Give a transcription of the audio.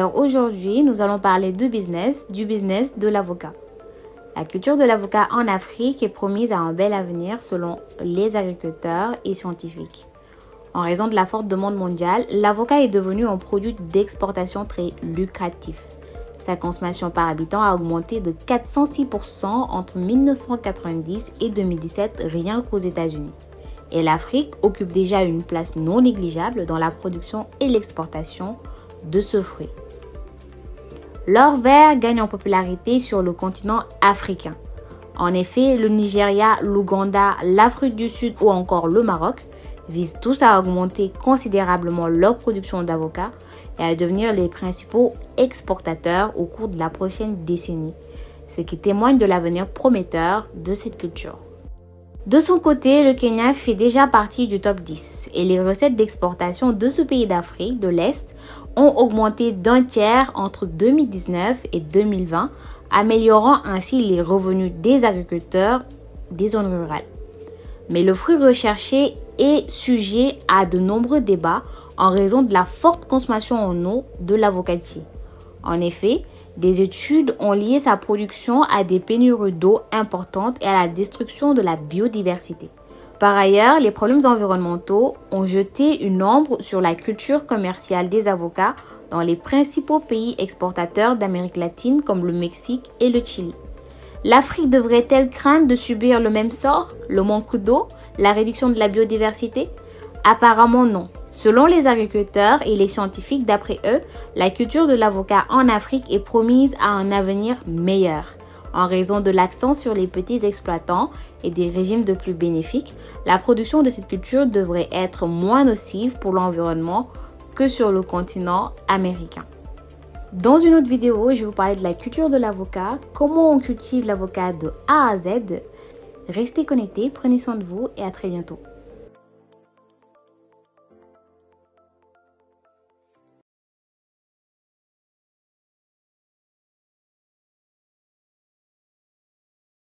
Alors aujourd'hui, nous allons parler du business de l'avocat. La culture de l'avocat en Afrique est promise à un bel avenir selon les agriculteurs et scientifiques. En raison de la forte demande mondiale, l'avocat est devenu un produit d'exportation très lucratif. Sa consommation par habitant a augmenté de 406% entre 1990 et 2017 rien qu'aux États-Unis. Et l'Afrique occupe déjà une place non négligeable dans la production et l'exportation de ce fruit. L'or vert gagne en popularité sur le continent africain. En effet, le Nigeria, l'Ouganda, l'Afrique du Sud ou encore le Maroc visent tous à augmenter considérablement leur production d'avocats et à devenir les principaux exportateurs au cours de la prochaine décennie, ce qui témoigne de l'avenir prometteur de cette culture. De son côté, le Kenya fait déjà partie du top 10 et les recettes d'exportation de ce pays d'Afrique de l'Est ont augmenté d'un tiers entre 2019 et 2020, améliorant ainsi les revenus des agriculteurs des zones rurales. Mais le fruit recherché est sujet à de nombreux débats en raison de la forte consommation en eau de l'avocatier. En effet, des études ont lié sa production à des pénuries d'eau importantes et à la destruction de la biodiversité. Par ailleurs, les problèmes environnementaux ont jeté une ombre sur la culture commerciale des avocats dans les principaux pays exportateurs d'Amérique latine comme le Mexique et le Chili. L'Afrique devrait-elle craindre de subir le même sort, le manque d'eau, la réduction de la biodiversité? Apparemment non. Selon les agriculteurs et les scientifiques, d'après eux, la culture de l'avocat en Afrique est promise à un avenir meilleur. En raison de l'accent sur les petits exploitants et des régimes de plus bénéfiques, la production de cette culture devrait être moins nocive pour l'environnement que sur le continent américain. Dans une autre vidéo, je vais vous parler de la culture de l'avocat, comment on cultive l'avocat de A à Z. Restez connectés, prenez soin de vous et à très bientôt.